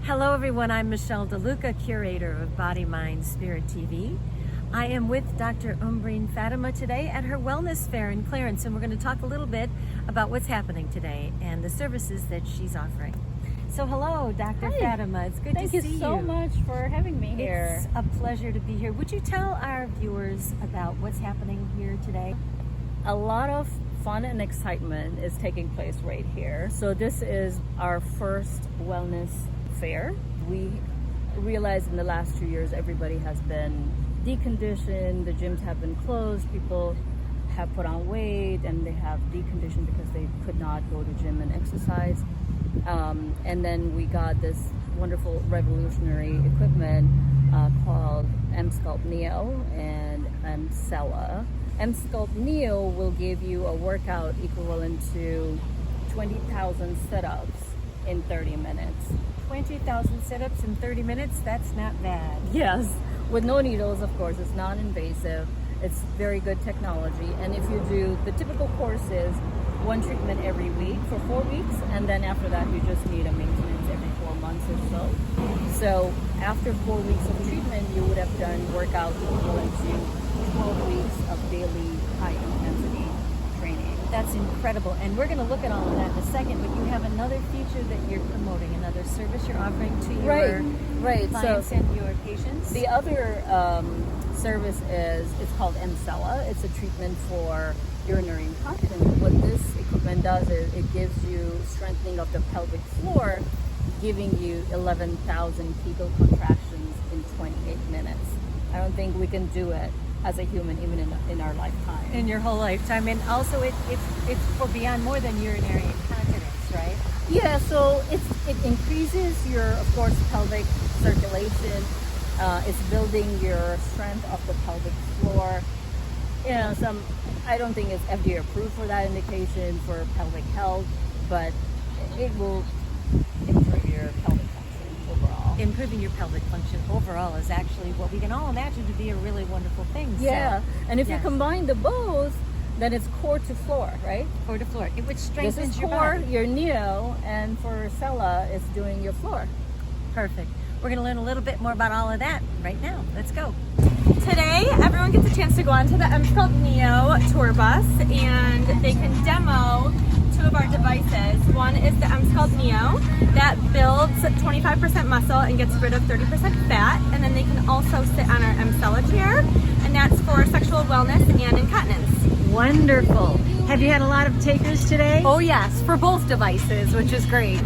Hello everyone, I'm Michele DeLuca, curator of Body-Mind-Spirt TV. I am with Dr. Umbrine Fatima today at her wellness fair in Clarence, and we're going to talk a little bit about what's happening today and the services that she's offering. So hello, Dr. Hi. Fatima. It's good to see you. Thank you so much for having me here. It's a pleasure to be here. Would you tell our viewers about what's happening here today? A lot of fun and excitement is taking place right here. So this is our first wellness fair. We realized in the last 2 years everybody has been deconditioned, the gyms have been closed, people have put on weight and they have deconditioned because they could not go to gym and exercise. And then we got this wonderful revolutionary equipment called M-Sculpt Neo and M-Cella. M-Sculpt Neo will give you a workout equivalent to 20,000 sit-ups in 30 minutes. 20,000 sit-ups in 30 minutes? That's not bad. Yes, with no needles, of course. It's non-invasive. It's very good technology. And if you do the typical courses, one treatment every week for 4 weeks, and then after that you just need a maintenance every 4 months or so. So after 4 weeks of treatment, you would have done workout equivalent to 12 weeks of daily high intensity training. That's incredible. And we're going to look at all of that in a second, but you have another feature that you're promoting, another service you're offering to your clients and your patients. The other service it's called M-Cella. It's a treatment for urinary incontinence. What this equipment does is it gives you strengthening of the pelvic floor, giving you 11,000 Kegel contractions in 28 minutes. I don't think we can do it as a human, even in our lifetime. In your whole lifetime. And also it's for beyond more than urinary incontinence, right? Yeah, so it increases your, of course, pelvic circulation. It's building your strength of the pelvic floor. You know, I don't think it's FDA approved for that indication for pelvic health, but it will improve your pelvic function overall. Improving your pelvic function overall is actually what we can all imagine to be a really wonderful thing. Yeah, so, and if you combine the both, then it's core to floor, right? Core to floor, which strengthens this is your core, body. your neo, and for Cella, it's doing your floor. Perfect. We're going to learn a little bit more about all of that right now. Let's go. Today, everyone gets a chance to go onto the M-Sculpt Neo tour bus and they can demo two of our devices. One is the M-Sculpt Neo that builds 25% muscle and gets rid of 30% fat. And then they can also sit on our M-Cella chair, and that's for sexual wellness and incontinence. Wonderful. Have you had a lot of takers today? Oh yes, for both devices, which is great.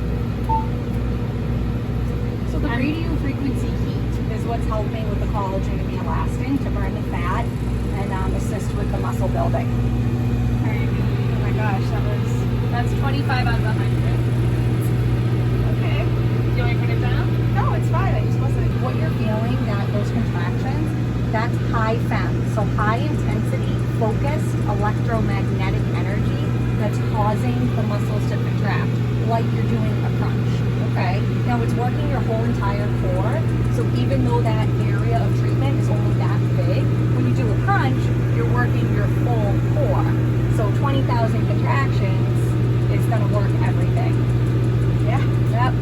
So the radio frequency heat is what's helping with the collagen and the elastin to burn the fat and assist with the muscle building. Oh my gosh, that's 25 out of 100. Okay. Do you want me to put it down? No, it's fine. I just wasn't. What you're feeling, those contractions, that's high FEM. So high intensity, focused electromagnetic energy that's causing the muscles to contract, like you're doing a crunch. Okay. Now it's working your whole entire core. So even though that area of treatment is only that big, when you do a crunch, you're working your full core. So 20,000 contractions is going to work everything. Yeah. Yep.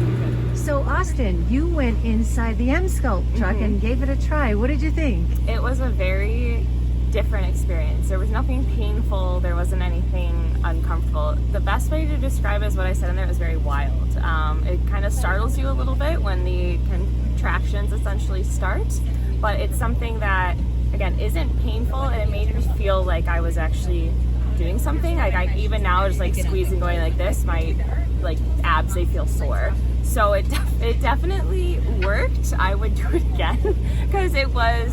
So Austin, you went inside the M-Sculpt truck and gave it a try. What did you think? It was a very different experience. There was nothing painful. There wasn't anything uncomfortable. The best way to describe it is what I said in there. It was very wild. It kind of startles you a little bit when the contractions essentially start, but it's something that, again, isn't painful, and it made me feel like I was actually doing something. Like even now, just like squeezing, going like this, my abs, they feel sore. So it definitely worked. I would do it again because it was.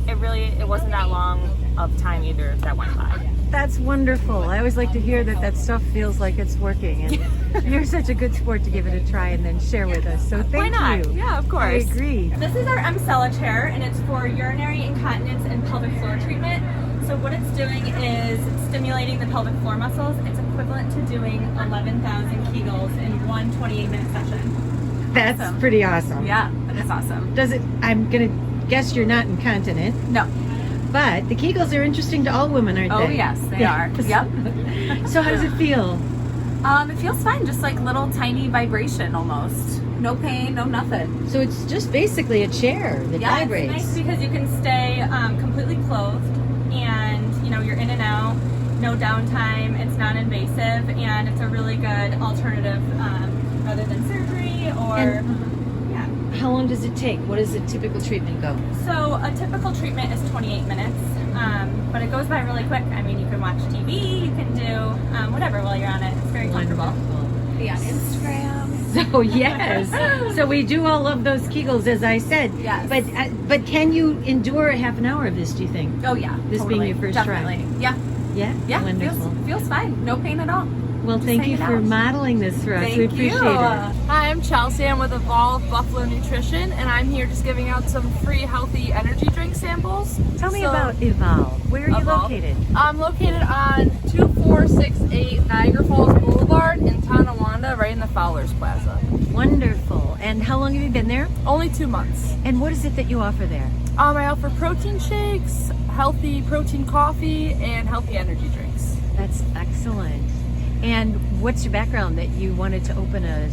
It wasn't that long of time either that went by. That's wonderful. I always like to hear that stuff feels like it's working, and you're such a good sport to give it a try and then share with us. So thank Why not? you. Yeah, of course. I agree. This is our M-Cella chair, and it's for urinary incontinence and pelvic floor treatment. So what it's doing is stimulating the pelvic floor muscles. It's equivalent to doing 11,000 Kegels in one 28-minute session. That's Awesome. pretty awesome. Yeah, that is awesome. Does it? I'm gonna guess you're not incontinent. No. But the Kegels are interesting to all women, aren't they? Oh yes, they are. Yep. So how does it feel? It feels fine, just like little tiny vibration almost. No pain, no nothing. So it's just basically a chair that Yeah, vibrates. it's nice because you can stay completely clothed, and you know you're in and out, no downtime. It's non-invasive, and it's a really good alternative rather than surgery or. Yeah. How long does it take? What does the typical treatment go? So a typical treatment is 28 minutes, but it goes by really quick. I mean, you can watch TV, you can do whatever while you're on it. It's very comfortable. Wonderful. Be on Instagram. So yes, so we do all of those Kegels, as I said. Yes. But can you endure a half an hour of this? Do you think? Oh yeah. This being your first definitely. try. Yeah. Yeah. Yeah. Wonderful. Feels fine. No pain at all. Well, Just thank you hanging for out. modeling this for us. Thank We appreciate you. it. Hi, I'm Chelsea. I'm with Evolve Buffalo Nutrition, and I'm here just giving out some free healthy energy drink samples. Tell me So, about Evolve. Where are you Evolve. located? I'm located on 2468 Niagara Falls Boulevard in Tonawanda, right in the Fowler's Plaza. Wonderful. And how long have you been there? Only 2 months. And what is it that you offer there? I offer protein shakes, healthy protein coffee, and healthy energy drinks. That's excellent. And what's your background that you wanted to open a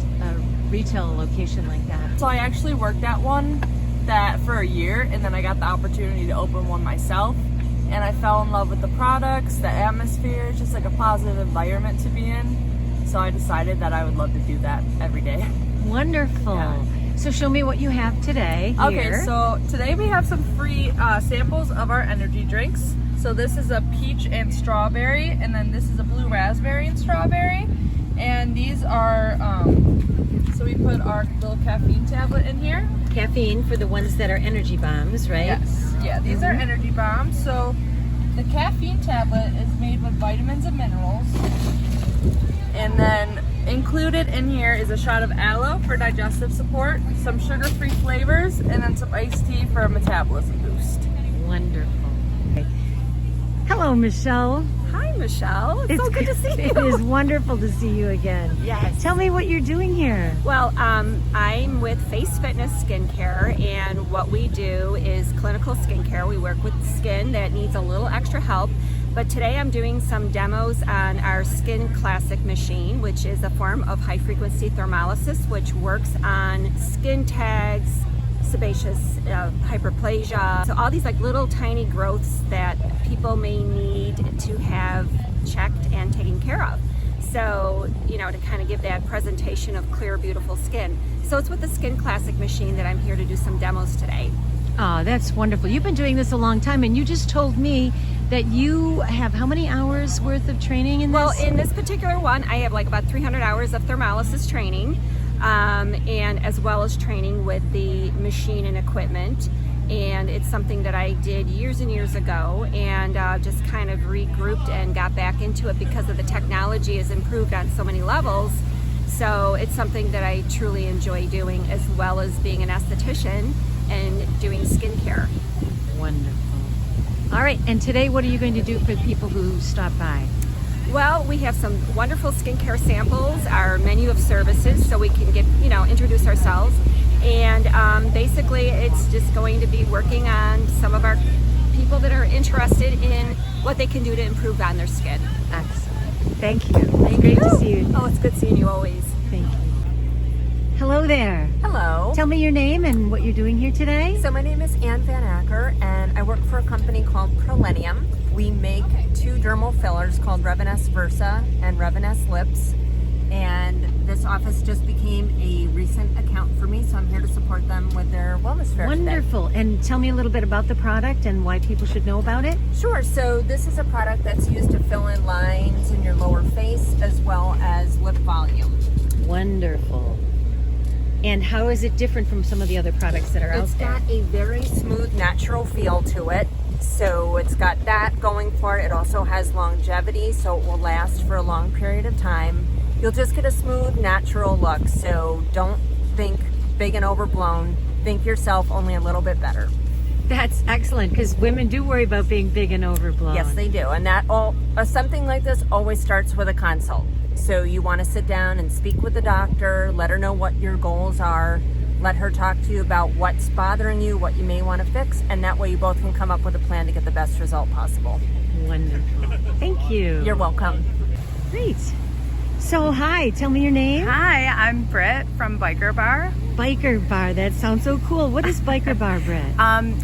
retail location like that? So I actually worked at one that for a year, and then I got the opportunity to open one myself. And I fell in love with the products, the atmosphere, it's just like a positive environment to be in. So I decided that I would love to do that every day. Wonderful. Yeah. So show me what you have today here. Okay, so today we have some free samples of our energy drinks. So this is a peach and strawberry, and then this is a blue raspberry and strawberry. And these are, so we put our little caffeine tablet in here. Caffeine for the ones that are energy bombs, right? Yes, yeah, these are energy bombs. So the caffeine tablet is made with vitamins and minerals. And then included in here is a shot of aloe for digestive support, some sugar-free flavors, and then some iced tea for a metabolism boost. Wonderful. Hello, Michelle. Hi, Michelle. It's so good to see you. It is wonderful to see you again. Yes. Tell me what you're doing here. Well, I'm with Face Fitness Skincare, and what we do is clinical skincare. We work with skin that needs a little extra help, but today I'm doing some demos on our Skin Classic machine, which is a form of high-frequency thermolysis, which works on skin tags, sebaceous hyperplasia, so all these like little tiny growths that people may need to have checked and taken care of. So, you know, to kind of give that presentation of clear, beautiful skin. So it's with the Skin Classic machine that I'm here to do some demos today. Oh, that's wonderful. You've been doing this a long time, and you just told me that you have how many hours worth of training in this? Well, in this particular one, I have like about 300 hours of thermolysis training, and as well as training with the machine and equipment. And it's something that I did years and years ago, and just kind of regrouped and got back into it because of the technology has improved on so many levels. So it's something that I truly enjoy doing, as well as being an esthetician and doing skincare. Wonderful. All right, and today what are you going to do for the people who stop by? Well, we have some wonderful skincare samples, our menu of services, so we can get, you know, introduce ourselves. And basically it's just going to be working on some of our people that are interested in what they can do to improve on their skin. Excellent. Thank you. It's great to see you. Oh, it's good seeing you always. Thank you. Hello there. Hello. Tell me your name and what you're doing here today. So my name is Ann Van Acker, and I work for a company called Prolenium. We make 2 dermal fillers called Reviness Versa and Reviness Lips. And this office just became a recent account for me, so I'm here to support them with their wellness fair today. Wonderful. And tell me a little bit about the product and why people should know about it. Sure. So this is a product that's used to fill in lines in your lower face as well as lip volume. Wonderful. And how is it different from some of the other products that are out It's there? got a very smooth, natural feel to it. So it's got that going for it. It also has longevity, so it will last for a long period of time. You'll just get a smooth, natural look. So don't think big and overblown. Think yourself only a little bit better. That's excellent, because women do worry about being big and overblown. Yes, they do. And that something like this always starts with a consult. So you want to sit down and speak with the doctor, let her know what your goals are, let her talk to you about what's bothering you, what you may want to fix, and that way you both can come up with a plan to get the best result possible. Wonderful. Thank you. You're welcome. Great. So hi, tell me your name. Hi, I'm Britt from Biker Bar. Biker Bar, that sounds so cool. What is Biker Bar, Britt?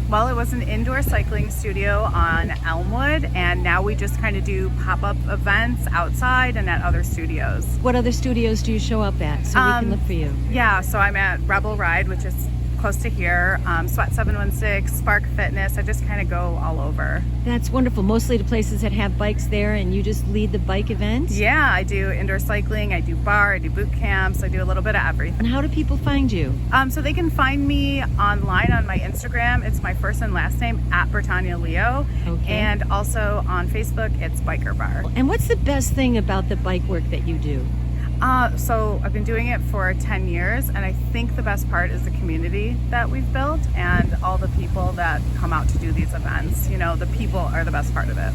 Well, it was an indoor cycling studio on Elmwood, and now we just kind of do pop-up events outside and at other studios. What other studios do you show up at so we can look for you? Yeah, so I'm at Rebel Ride, which is close to here, Sweat 716, Spark Fitness. I just kind of go all over. That's wonderful. Mostly to places that have bikes there, and you just lead the bike events? Yeah, I do indoor cycling, I do bar, I do boot camps, I do a little bit of everything. And how do people find you? So they can find me online on my Instagram. It's my first and last name at Britannia Leo. Okay. And also on Facebook, it's Biker Bar. And what's the best thing about the bike work that you do? So I've been doing it for 10 years, and I think the best part is the community that we've built and all the people that come out to do these events. You know, the people are the best part of it.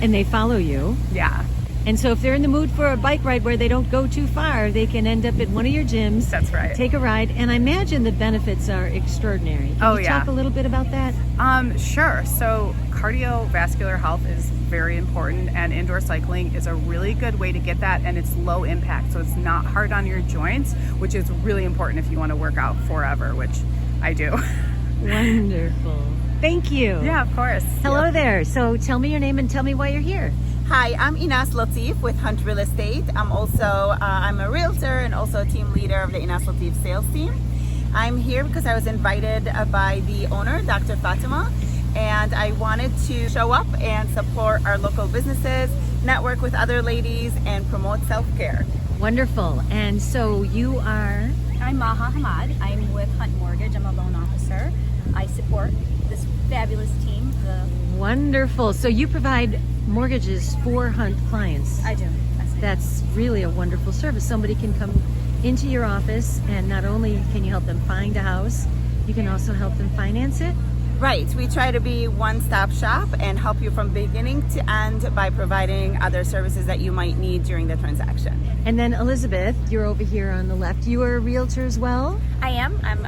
And they follow you. Yeah, And so if they're in the mood for a bike ride where they don't go too far, they can end up at one of your gyms. That's right. Take a ride. And I imagine the benefits are extraordinary. Can you talk a little bit about that? Sure. So cardiovascular health is very important, and indoor cycling is a really good way to get that, and it's low impact, so it's not hard on your joints, which is really important if you want to work out forever, which I do. Wonderful. Thank you. Yeah, of course. Hello there. So tell me your name and tell me why you're here. Hi, I'm Inas Latif with Hunt Real Estate. I'm also I'm a realtor and also a team leader of the Inas Latif sales team. I'm here because I was invited by the owner, Dr. Fatima, and I wanted to show up and support our local businesses, network with other ladies, and promote self-care. Wonderful. And so you are? I'm Maha Hamad. I'm with Hunt Mortgage. I'm a loan officer. I support this fabulous team. Wonderful. So you provide mortgages for Hunt clients. I do. That's really a wonderful service. Somebody can come into your office, and not only can you help them find a house, you can also help them finance it. Right. We try to be one-stop shop and help you from beginning to end by providing other services that you might need during the transaction. And then Elizabeth, you're over here on the left. You are a realtor as well? I am. I'm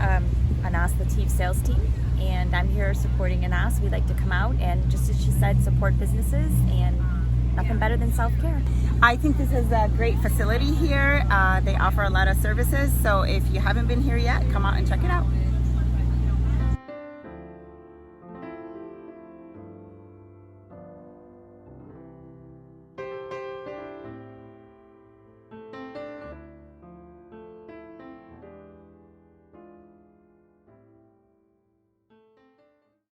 Anas Latif sales team, and I'm here supporting Anas. We like to come out and, just as she said, support businesses, and nothing better than self-care. I think this is a great facility here. They offer a lot of services, so if you haven't been here yet, come out and check it out.